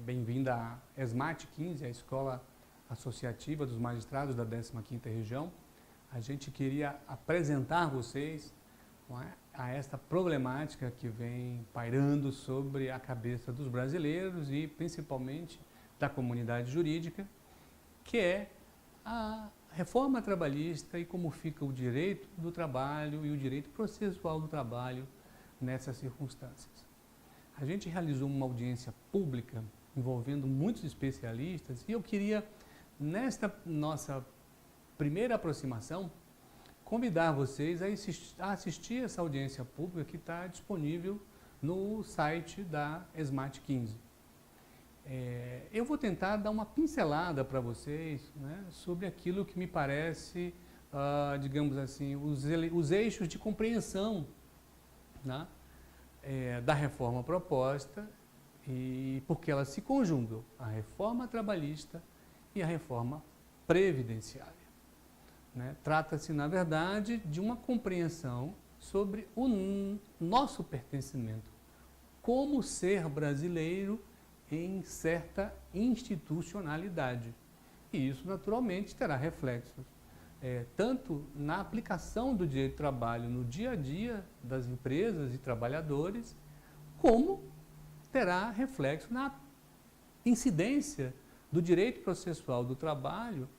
Bem-vinda à ESMAT 15, a Escola Associativa dos Magistrados da 15ª Região. A gente queria apresentar vocês, não é, a esta problemática que vem pairando sobre a cabeça dos brasileiros e principalmente da comunidade jurídica, que é a reforma trabalhista e como fica o direito do trabalho e o direito processual do trabalho nessas circunstâncias. A gente realizou uma audiência pública envolvendo muitos especialistas e eu queria, nesta nossa primeira aproximação, convidar vocês a assistir essa audiência pública que está disponível no site da ESMAT 15. Eu vou tentar dar uma pincelada para vocês, né, sobre aquilo que me parece, digamos assim, os eixos de compreensão, né, da reforma proposta e porque elas se conjugam, a reforma trabalhista e a reforma previdenciária. Né? Trata-se, na verdade, de uma compreensão sobre o nosso pertencimento como ser brasileiro em certa institucionalidade. E isso, naturalmente, terá reflexos tanto na aplicação do direito do trabalho no dia a dia das empresas e trabalhadores, como terá reflexo na incidência do direito processual do trabalho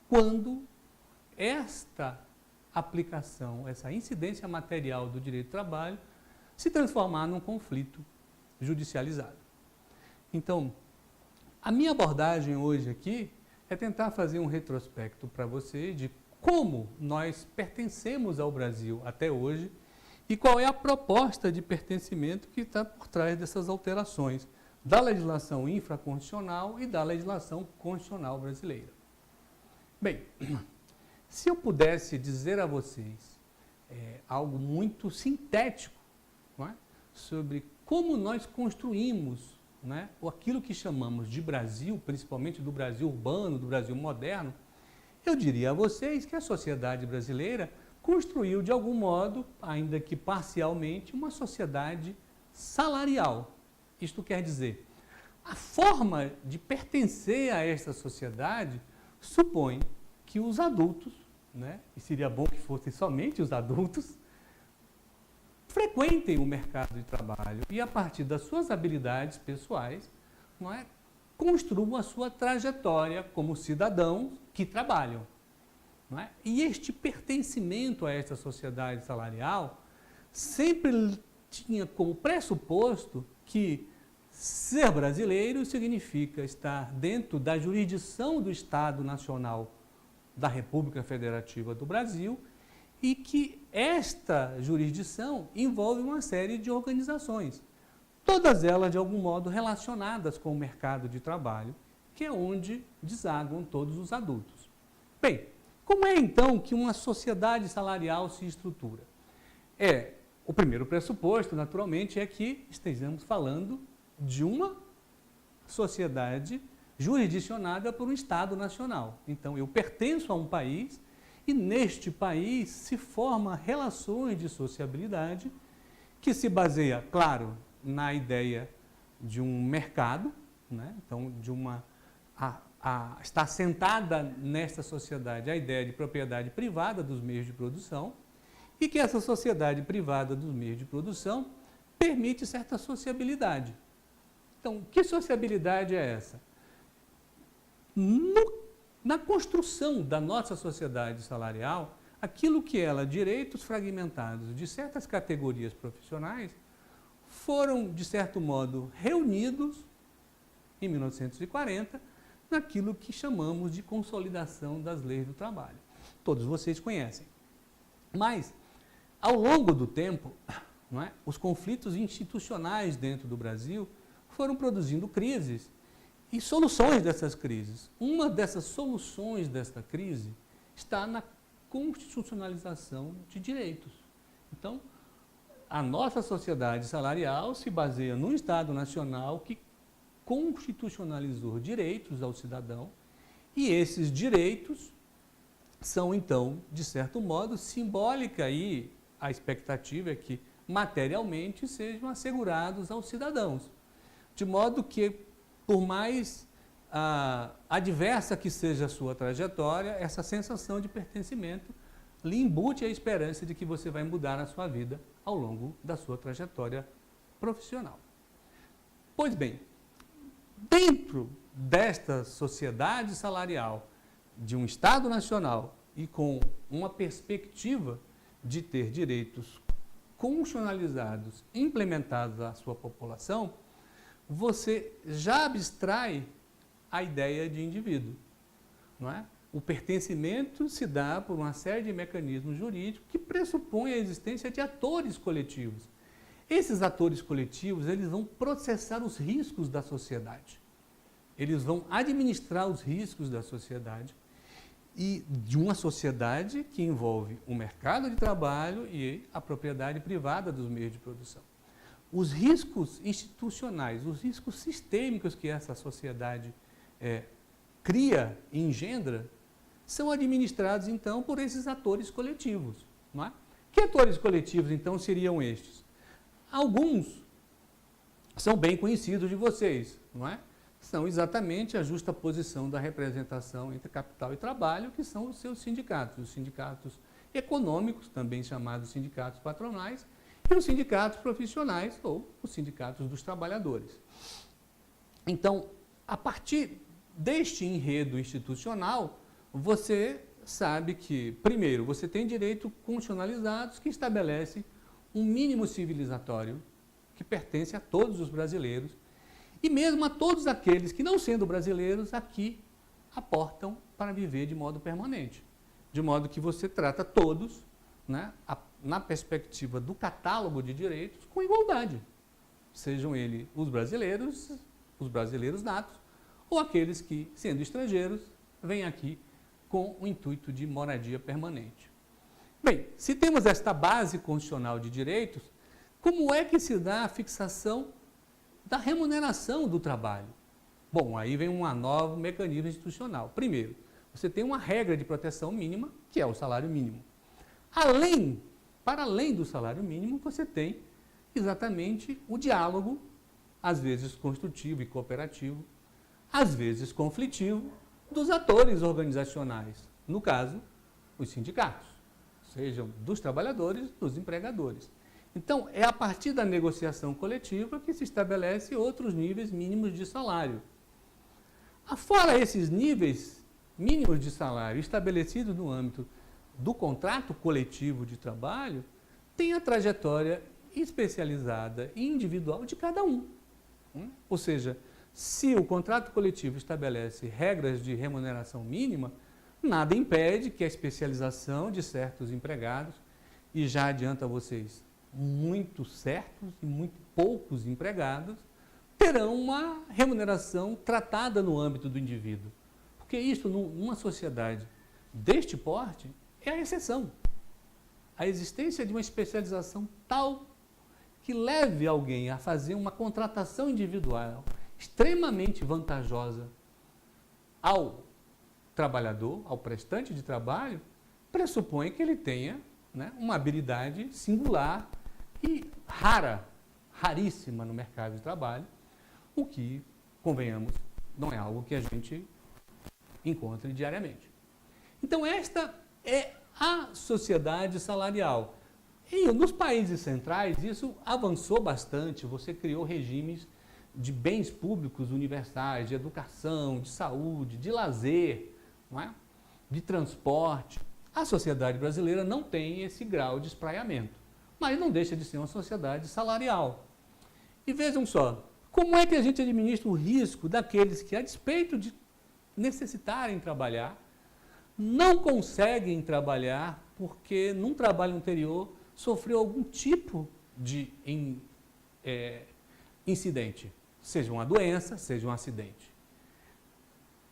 quando esta aplicação, essa incidência material do direito do trabalho se transformar num conflito judicializado. Então, a minha abordagem hoje aqui é tentar fazer um retrospecto para vocês de como nós pertencemos ao Brasil até hoje e qual é a proposta de pertencimento que está por trás dessas alterações da legislação infraconstitucional e da legislação constitucional brasileira. Bem, se eu pudesse dizer a vocês algo muito sintético, não é, sobre como nós construímos, né, aquilo que chamamos de Brasil, principalmente do Brasil urbano, do Brasil moderno, eu diria a vocês que a sociedade brasileira construiu, de algum modo, ainda que parcialmente, uma sociedade salarial. Isto quer dizer, a forma de pertencer a esta sociedade supõe que os adultos, né, e seria bom que fossem somente os adultos, frequentem o mercado de trabalho e, a partir das suas habilidades pessoais, não é, construam a sua trajetória como cidadãos que trabalham. Não é? E este pertencimento a esta sociedade salarial sempre tinha como pressuposto que ser brasileiro significa estar dentro da jurisdição do Estado Nacional da República Federativa do Brasil e que esta jurisdição envolve uma série de organizações, todas elas de algum modo relacionadas com o mercado de trabalho, que é onde desaguam todos os adultos. Bem, como é então que uma sociedade salarial se estrutura? O primeiro pressuposto, naturalmente, é que estejamos falando de uma sociedade jurisdicionada por um Estado nacional. Então, eu pertenço a um país e neste país se formam relações de sociabilidade que se baseia, claro, na ideia de um mercado, né? Então, está assentada nesta sociedade a ideia de propriedade privada dos meios de produção e que essa sociedade privada dos meios de produção permite certa sociabilidade. Então, que sociabilidade é essa? Na construção da nossa sociedade salarial, aquilo que ela, direitos fragmentados de certas categorias profissionais, foram, de certo modo, reunidos em 1940, naquilo que chamamos de consolidação das leis do trabalho. Todos vocês conhecem. Mas, ao longo do tempo, não é, os conflitos institucionais dentro do Brasil foram produzindo crises e soluções dessas crises. Uma dessas soluções desta crise está na constitucionalização de direitos. Então, a nossa sociedade salarial se baseia num Estado Nacional que constitucionalizou direitos ao cidadão E esses direitos são, então, de certo modo, simbólica, e a expectativa é que materialmente sejam assegurados aos cidadãos. De modo que, por mais adversa que seja a sua trajetória, essa sensação de pertencimento lhe embute a esperança de que você vai mudar a sua vida ao longo da sua trajetória profissional. Pois bem, dentro desta sociedade salarial de um Estado nacional e com uma perspectiva de ter direitos constitucionalizados, implementados à sua população, você já abstrai a ideia de indivíduo, não é? O pertencimento se dá por uma série de mecanismos jurídicos que pressupõem a existência de atores coletivos. Esses atores coletivos, eles vão processar os riscos da sociedade. Eles vão administrar os riscos da sociedade e de uma sociedade que envolve o mercado de trabalho e a propriedade privada dos meios de produção. Os riscos institucionais, os riscos sistêmicos que essa sociedade cria e engendra, são administrados, então, por esses atores coletivos. Não é? Que atores coletivos, então, seriam estes? Alguns são bem conhecidos de vocês, não é? São exatamente a justaposição da representação entre capital e trabalho, que são os seus sindicatos. Os sindicatos econômicos, também chamados sindicatos patronais, e os sindicatos profissionais, ou os sindicatos dos trabalhadores. Então, a partir deste enredo institucional, você sabe que, primeiro, você tem direitos constitucionalizados que estabelecem um mínimo civilizatório que pertence a todos os brasileiros e mesmo a todos aqueles que, não sendo brasileiros, aqui aportam para viver de modo permanente. De modo que você trata todos, né, na perspectiva do catálogo de direitos, com igualdade. Sejam eles os brasileiros natos, ou aqueles que, sendo estrangeiros, vêm aqui com o intuito de moradia permanente. Bem, se temos esta base constitucional de direitos, como é que se dá a fixação da remuneração do trabalho? Bom, aí vem um novo mecanismo institucional. Primeiro, você tem uma regra de proteção mínima, que é o salário mínimo. Para além do salário mínimo, você tem exatamente o diálogo, às vezes construtivo e cooperativo, às vezes conflitivo, dos atores organizacionais, no caso, os sindicatos, sejam dos trabalhadores, dos empregadores. Então, é a partir da negociação coletiva que se estabelece outros níveis mínimos de salário. Fora esses níveis mínimos de salário estabelecidos no âmbito do contrato coletivo de trabalho, tem a trajetória especializada e individual de cada um. Ou seja, se o contrato coletivo estabelece regras de remuneração mínima, nada impede que a especialização de certos empregados, e já adianto a vocês, muito certos e muito poucos empregados, terão uma remuneração tratada no âmbito do indivíduo. Porque isso, numa sociedade deste porte, é a exceção. A existência de uma especialização tal que leve alguém a fazer uma contratação individual extremamente vantajosa ao trabalhador, ao prestante de trabalho, pressupõe que ele tenha, né, uma habilidade singular e raríssima no mercado de trabalho, o que, convenhamos, não é algo que a gente encontre diariamente. Então, esta é a sociedade salarial. E nos países centrais, isso avançou bastante, você criou regimes de bens públicos universais, de educação, de saúde, de lazer, não é? De transporte. A sociedade brasileira não tem esse grau de espraiamento, mas não deixa de ser uma sociedade salarial. E vejam só, como é que a gente administra o risco daqueles que, a despeito de necessitarem trabalhar, não conseguem trabalhar porque, num trabalho anterior, sofreu algum tipo de incidente, seja uma doença, seja um acidente.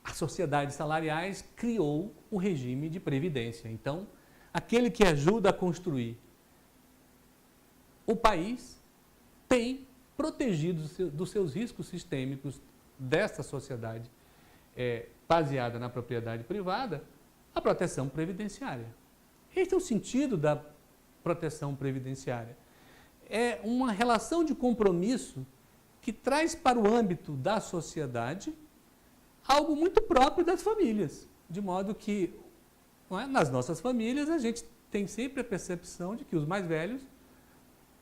As sociedades salariais criou o regime de previdência. Então, aquele que ajuda a construir o país tem protegido dos seus riscos sistêmicos dessa sociedade baseada na propriedade privada, a proteção previdenciária. Este é o sentido da proteção previdenciária. É uma relação de compromisso que traz para o âmbito da sociedade algo muito próprio das famílias, de modo que, não é, nas nossas famílias a gente tem sempre a percepção de que os mais velhos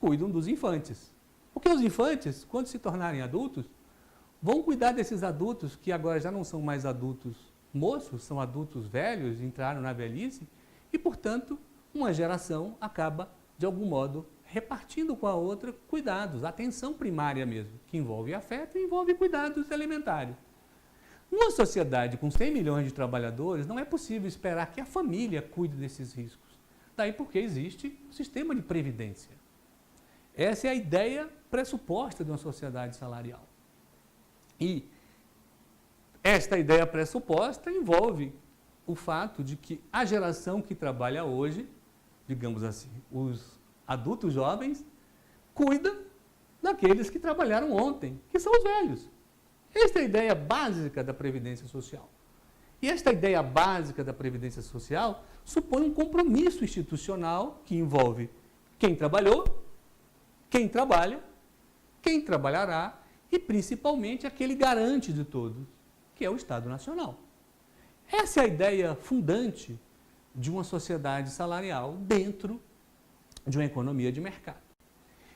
cuidam dos infantes. Porque os infantes, quando se tornarem adultos, vão cuidar desses adultos que agora já não são mais adultos moços, são adultos velhos, entraram na velhice, e, portanto, uma geração acaba, de algum modo, repartindo com a outra cuidados, atenção primária mesmo, que envolve afeto e envolve cuidados elementares. Numa sociedade com 100 milhões de trabalhadores, não é possível esperar que a família cuide desses riscos. Daí porque existe o sistema de previdência. Essa é a ideia pressuposta de uma sociedade salarial. E esta ideia pressuposta envolve o fato de que a geração que trabalha hoje, digamos assim, os adultos jovens, cuida daqueles que trabalharam ontem, que são os velhos. Esta é a ideia básica da Previdência Social. E esta ideia básica da Previdência Social supõe um compromisso institucional que envolve quem trabalhou, quem trabalha, quem trabalhará e, principalmente, aquele garante de todos, que é o Estado Nacional. Essa é a ideia fundante de uma sociedade salarial dentro de uma economia de mercado.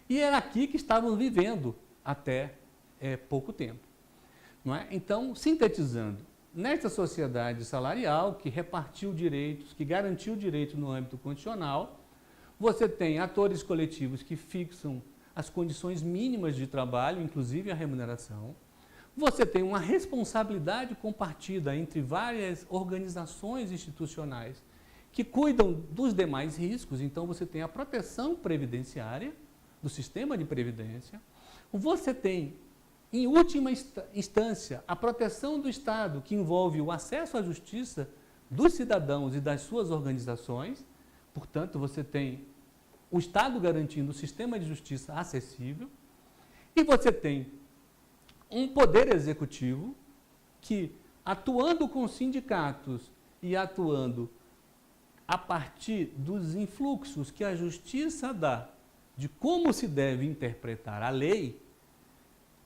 E era aqui que estávamos vivendo até pouco tempo. Não é? Então, sintetizando, nesta sociedade salarial que repartiu direitos, que garantiu direitos no âmbito constitucional, você tem atores coletivos que fixam as condições mínimas de trabalho, inclusive a remuneração. Você tem uma responsabilidade compartida entre várias organizações institucionais que cuidam dos demais riscos. Então, você tem a proteção previdenciária do sistema de previdência. Você tem, em última instância, a proteção do Estado, que envolve o acesso à justiça dos cidadãos e das suas organizações. Portanto, você tem o Estado garantindo o sistema de justiça acessível. E você tem um poder executivo que, atuando com sindicatos e atuando a partir dos influxos que a justiça dá de como se deve interpretar a lei,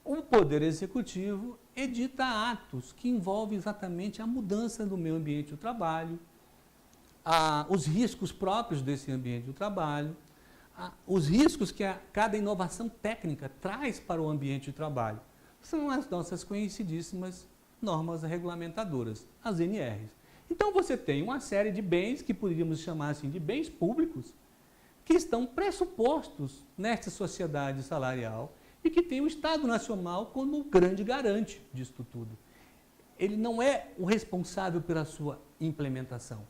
o poder executivo edita atos que envolvem exatamente a mudança do meio ambiente do trabalho, os riscos próprios desse ambiente do trabalho, os riscos que cada inovação técnica traz para o ambiente de trabalho. São as nossas conhecidíssimas normas regulamentadoras, as NRs. Então, você tem uma série de bens, que poderíamos chamar assim de bens públicos, que estão pressupostos nesta sociedade salarial e que tem o Estado Nacional como o grande garante disto tudo. Ele não é o responsável pela sua implementação.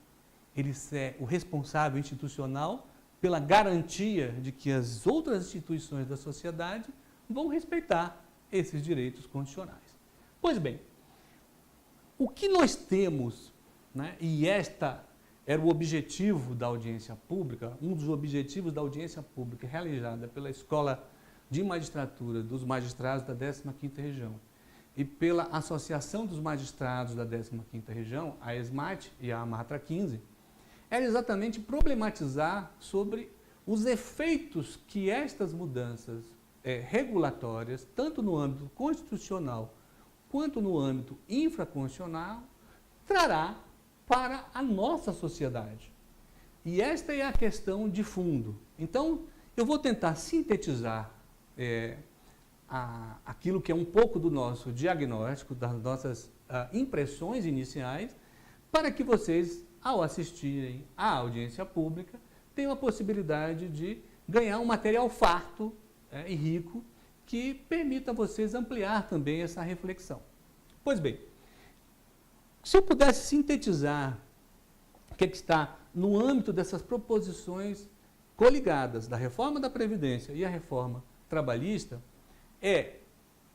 Ele é o responsável institucional pela garantia de que as outras instituições da sociedade vão respeitar esses direitos constitucionais. Pois bem, o que nós temos, né, e esta era o objetivo da audiência pública, um dos objetivos da audiência pública realizada pela Escola de Magistratura dos Magistrados da 15ª Região e pela Associação dos Magistrados da 15ª Região, a ESMAT e a AMATRA 15, era exatamente problematizar sobre os efeitos que estas mudanças regulatórias, tanto no âmbito constitucional quanto no âmbito infraconstitucional, trará para a nossa sociedade. E esta é a questão de fundo. Então, eu vou tentar sintetizar aquilo que é um pouco do nosso diagnóstico, das nossas impressões iniciais, para que vocês, ao assistirem à audiência pública, tenham a possibilidade de ganhar um material farto e rico que permita a vocês ampliar também essa reflexão. Pois bem, se eu pudesse sintetizar o que está no âmbito dessas proposições coligadas da reforma da Previdência e a reforma trabalhista,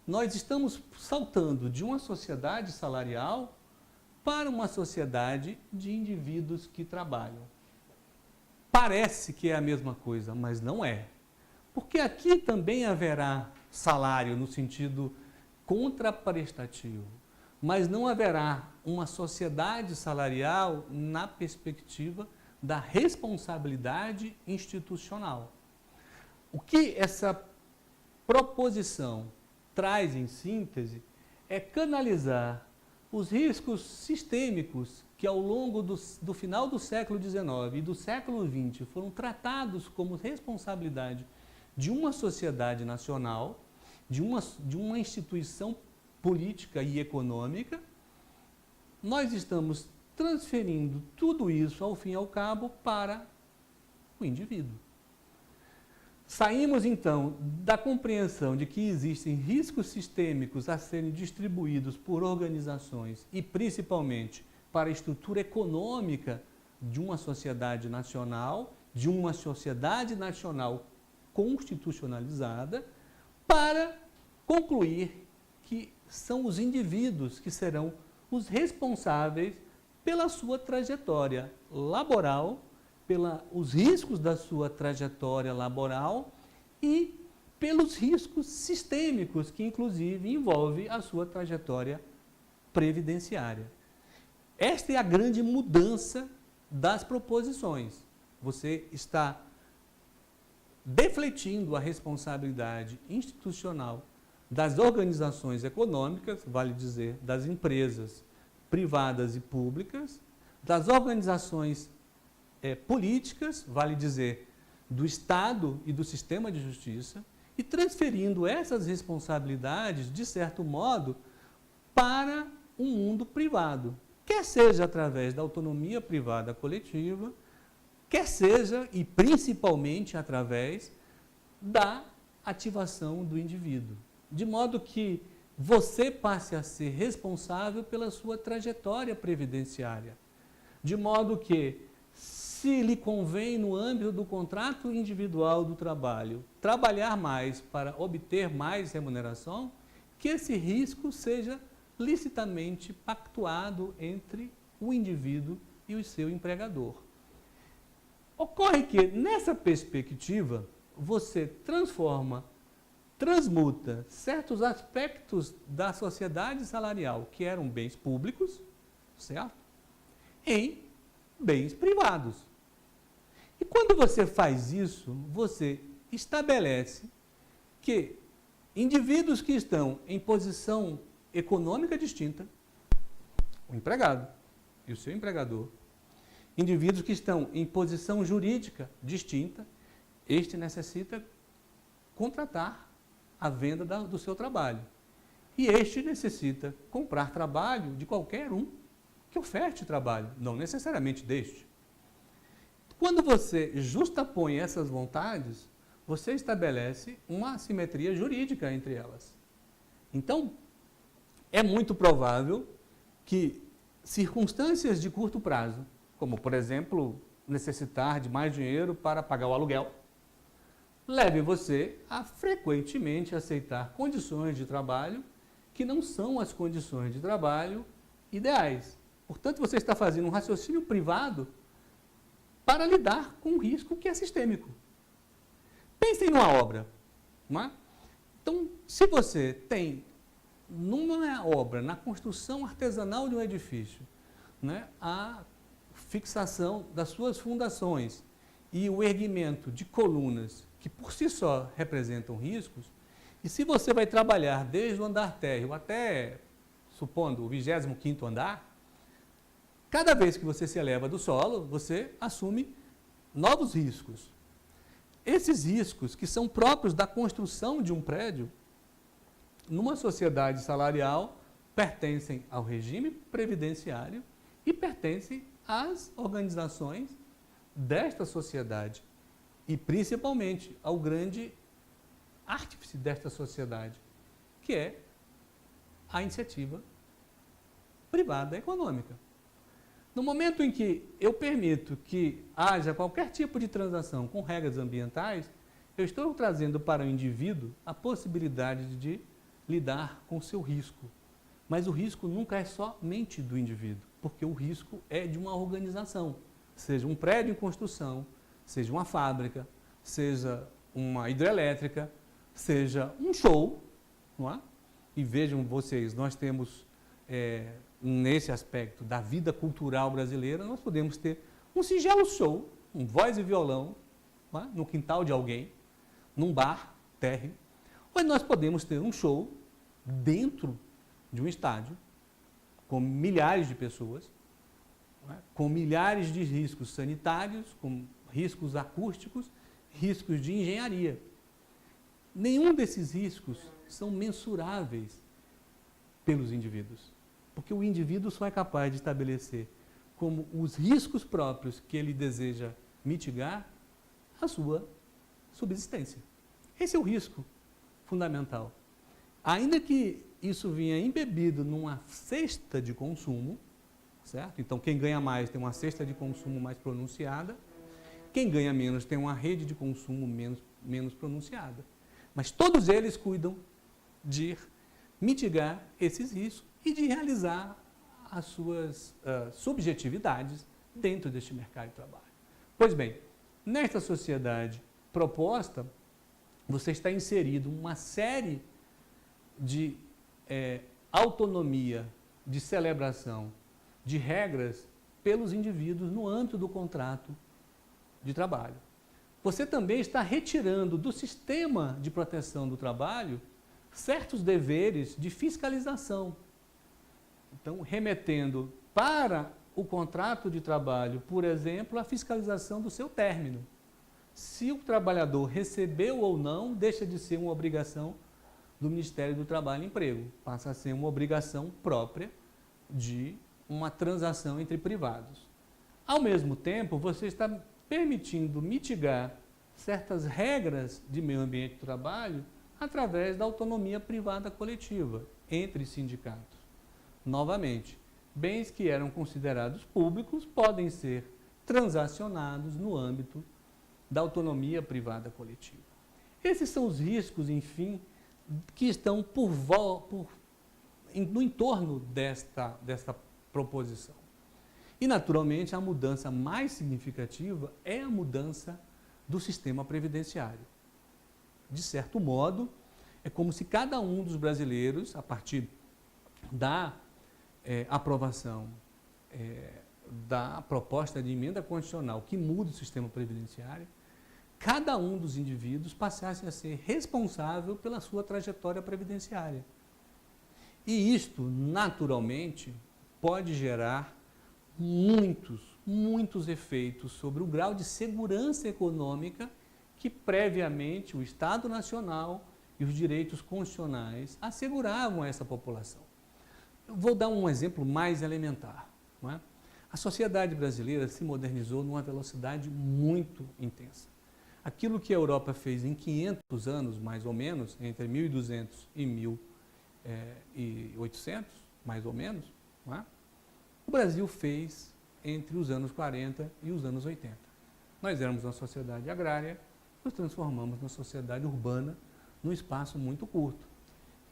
nós estamos saltando de uma sociedade salarial para uma sociedade de indivíduos que trabalham. Parece que é a mesma coisa, mas não é. Porque aqui também haverá salário no sentido contraprestativo, mas não haverá uma sociedade salarial na perspectiva da responsabilidade institucional. O que essa proposição traz em síntese é canalizar os riscos sistêmicos que ao longo do final do século XIX e do século XX foram tratados como responsabilidade de uma sociedade nacional, de uma instituição política e econômica. Nós estamos transferindo tudo isso, ao fim e ao cabo, para o indivíduo. Saímos, então, da compreensão de que existem riscos sistêmicos a serem distribuídos por organizações e, principalmente, para a estrutura econômica de uma sociedade nacional constitucionalizada, para concluir que são os indivíduos que serão os responsáveis pela sua trajetória laboral, os riscos da sua trajetória laboral e pelos riscos sistêmicos que, inclusive, envolve a sua trajetória previdenciária. Esta é a grande mudança das proposições. Você está defletindo a responsabilidade institucional das organizações econômicas, vale dizer, das empresas privadas e públicas, das organizações políticas, vale dizer, do Estado e do sistema de justiça, e transferindo essas responsabilidades, de certo modo, para o mundo privado, quer seja através da autonomia privada coletiva, quer seja, e principalmente, através da ativação do indivíduo. De modo que você passe a ser responsável pela sua trajetória previdenciária. De modo que, se lhe convém, no âmbito do contrato individual do trabalho, trabalhar mais para obter mais remuneração, que esse risco seja licitamente pactuado entre o indivíduo e o seu empregador. Ocorre que, nessa perspectiva, você transmuta certos aspectos da sociedade salarial, que eram bens públicos, certo? Em bens privados. E quando você faz isso, você estabelece que indivíduos que estão em posição econômica distinta, o empregado e o seu empregador, indivíduos que estão em posição jurídica distinta, este necessita contratar a venda do seu trabalho. E este necessita comprar trabalho de qualquer um que oferte trabalho, não necessariamente deste. Quando você justapõe essas vontades, você estabelece uma assimetria jurídica entre elas. Então, é muito provável que circunstâncias de curto prazo, como, por exemplo, necessitar de mais dinheiro para pagar o aluguel, leve você a frequentemente aceitar condições de trabalho que não são as condições de trabalho ideais. Portanto, você está fazendo um raciocínio privado para lidar com um risco que é sistêmico. Pensem numa obra. Não é? Então, se você tem numa obra, na construção artesanal de um edifício, né, a fixação das suas fundações e o erguimento de colunas que por si só representam riscos, e se você vai trabalhar desde o andar térreo até, supondo, o 25º andar, cada vez que você se eleva do solo, você assume novos riscos. Esses riscos, que são próprios da construção de um prédio, numa sociedade salarial, pertencem ao regime previdenciário e pertencem às organizações desta sociedade e, principalmente, ao grande artífice desta sociedade, que é a iniciativa privada econômica. No momento em que eu permito que haja qualquer tipo de transação com regras ambientais, eu estou trazendo para o indivíduo a possibilidade de lidar com o seu risco. Mas o risco nunca é somente do indivíduo, porque o risco é de uma organização, seja um prédio em construção, seja uma fábrica, seja uma hidrelétrica, seja um show, não é? E vejam vocês, nós temos nesse aspecto da vida cultural brasileira, nós podemos ter um singelo show, um voz e violão, no quintal de alguém, num bar térreo, ou nós podemos ter um show dentro de um estádio, com milhares de pessoas, com milhares de riscos sanitários, com riscos acústicos, riscos de engenharia. Nenhum desses riscos são mensuráveis pelos indivíduos, porque o indivíduo só é capaz de estabelecer como os riscos próprios que ele deseja mitigar a sua subsistência. Esse é o risco fundamental. Ainda que isso vinha embebido numa cesta de consumo, certo? Então, quem ganha mais tem uma cesta de consumo mais pronunciada, quem ganha menos tem uma rede de consumo menos pronunciada. Mas todos eles cuidam de mitigar esses riscos e de realizar as suas subjetividades dentro deste mercado de trabalho. Pois bem, nesta sociedade proposta, você está inserido uma série de autonomia, de celebração, de regras pelos indivíduos no âmbito do contrato de trabalho. Você também está retirando do sistema de proteção do trabalho certos deveres de fiscalização. Então, remetendo para o contrato de trabalho, por exemplo, a fiscalização do seu término. Se o trabalhador recebeu ou não, deixa de ser uma obrigação do Ministério do Trabalho e Emprego, passa a ser uma obrigação própria de uma transação entre privados. Ao mesmo tempo, você está permitindo mitigar certas regras de meio ambiente do trabalho através da autonomia privada coletiva entre sindicatos. Novamente, bens que eram considerados públicos podem ser transacionados no âmbito da autonomia privada coletiva. Esses são os riscos, enfim, que estão no entorno desta proposição. E, naturalmente, a mudança mais significativa é a mudança do sistema previdenciário. De certo modo, é como se cada um dos brasileiros, a partir da aprovação da proposta de emenda constitucional que muda o sistema previdenciário, cada um dos indivíduos passasse a ser responsável pela sua trajetória previdenciária. E isto, naturalmente, pode gerar muitos efeitos sobre o grau de segurança econômica que previamente o Estado Nacional e os direitos constitucionais asseguravam a essa população. Eu vou dar um exemplo mais elementar. Não é? A sociedade brasileira se modernizou numa velocidade muito intensa. Aquilo que a Europa fez em 500 anos, mais ou menos, entre 1200 e 1800, mais ou menos, não é? O Brasil fez entre os anos 40 e os anos 80. Nós éramos uma sociedade agrária, nos transformamos numa sociedade urbana num espaço muito curto.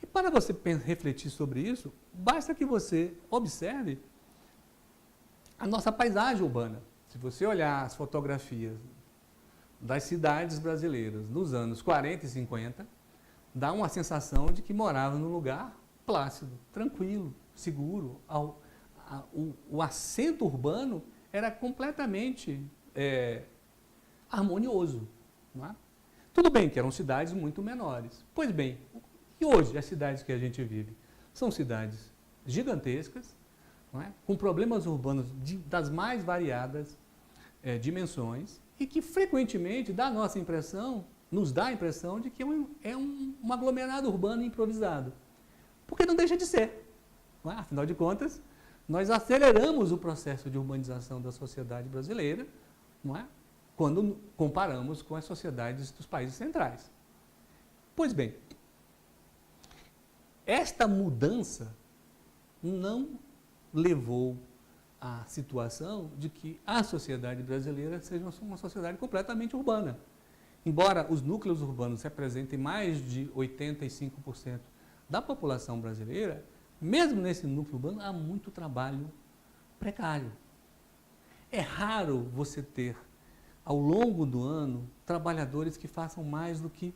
E para você refletir sobre isso, basta que você observe a nossa paisagem urbana. Se você olhar as fotografias das cidades brasileiras nos anos 40 e 50, dá uma sensação de que morava num lugar plácido, tranquilo, seguro. O assento urbano era completamente harmonioso. Não é? Tudo bem que eram cidades muito menores. Pois bem, e hoje as cidades que a gente vive são cidades gigantescas, não é? Com problemas urbanos das mais variadas dimensões e que frequentemente nos dá a impressão de que é um aglomerado urbano improvisado. Porque não deixa de ser. Não é? Afinal de contas, nós aceleramos o processo de urbanização da sociedade brasileira, não é? Quando comparamos com as sociedades dos países centrais. Pois bem, esta mudança não levou à situação de que a sociedade brasileira seja uma sociedade completamente urbana. Embora os núcleos urbanos representem mais de 85% da população brasileira, mesmo nesse núcleo urbano há muito trabalho precário. É raro você ter, ao longo do ano, trabalhadores que façam mais do que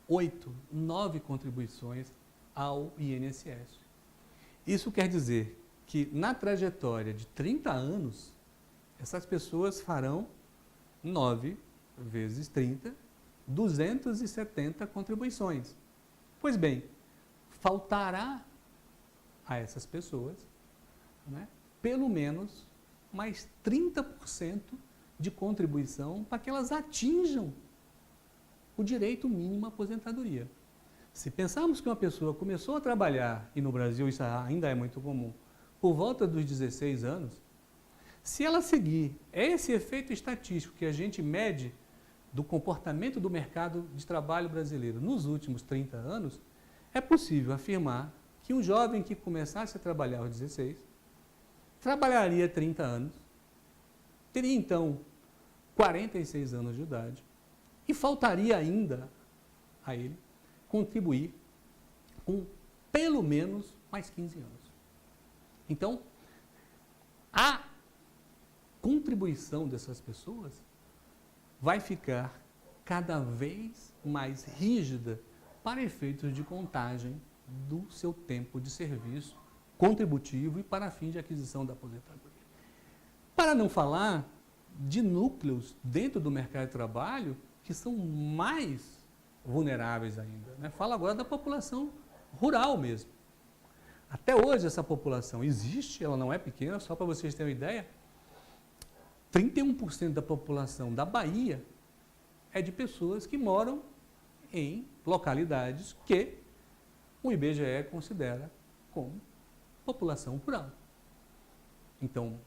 8, 9 contribuições ao INSS. Isso quer dizer que na trajetória de 30 anos, essas pessoas farão 9 vezes 30, 270 contribuições. Pois bem, faltará a essas pessoas, né, pelo menos mais 30% de contribuição para que elas atinjam o direito mínimo à aposentadoria. Se pensarmos que uma pessoa começou a trabalhar, e no Brasil isso ainda é muito comum, por volta dos 16 anos, se ela seguir esse efeito estatístico que a gente mede do comportamento do mercado de trabalho brasileiro nos últimos 30 anos, é possível afirmar que um jovem que começasse a trabalhar aos 16, trabalharia 30 anos, teria então 46 anos de idade e faltaria ainda a ele contribuir com pelo menos mais 15 anos. Então, a contribuição dessas pessoas vai ficar cada vez mais rígida para efeitos de contagem do seu tempo de serviço contributivo e para fim de aquisição da aposentadoria. Para não falar de núcleos dentro do mercado de trabalho que são mais vulneráveis ainda, né? Fala agora da população rural mesmo. Até hoje essa população existe, ela não é pequena, só para vocês terem uma ideia, 31% da população da Bahia é de pessoas que moram em localidades que o IBGE considera como população rural. Então,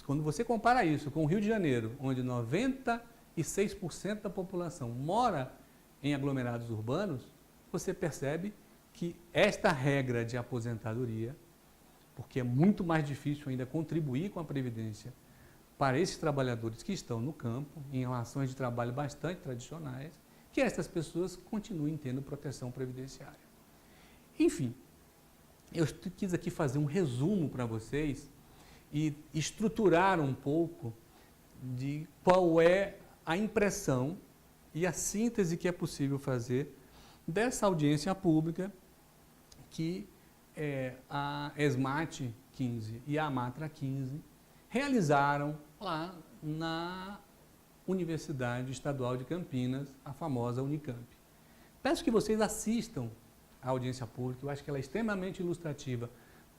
quando você compara isso com o Rio de Janeiro, onde 96% da população mora em aglomerados urbanos, você percebe que esta regra de aposentadoria, porque é muito mais difícil ainda contribuir com a Previdência para esses trabalhadores que estão no campo, em relações de trabalho bastante tradicionais, que essas pessoas continuem tendo proteção previdenciária. Enfim, eu quis aqui fazer um resumo para vocês e estruturar um pouco de qual é a impressão e a síntese que é possível fazer dessa audiência pública que a ESMAT 15 e a AMATRA 15 realizaram lá na Universidade Estadual de Campinas, a famosa Unicamp. Peço que vocês assistam a audiência pública, eu acho que ela é extremamente ilustrativa,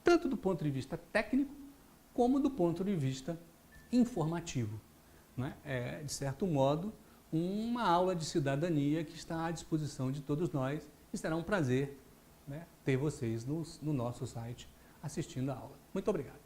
tanto do ponto de vista técnico, como do ponto de vista informativo. Né? É, de certo modo, uma aula de cidadania que está à disposição de todos nós e será um prazer, né, ter vocês no nosso site assistindo a aula. Muito obrigado.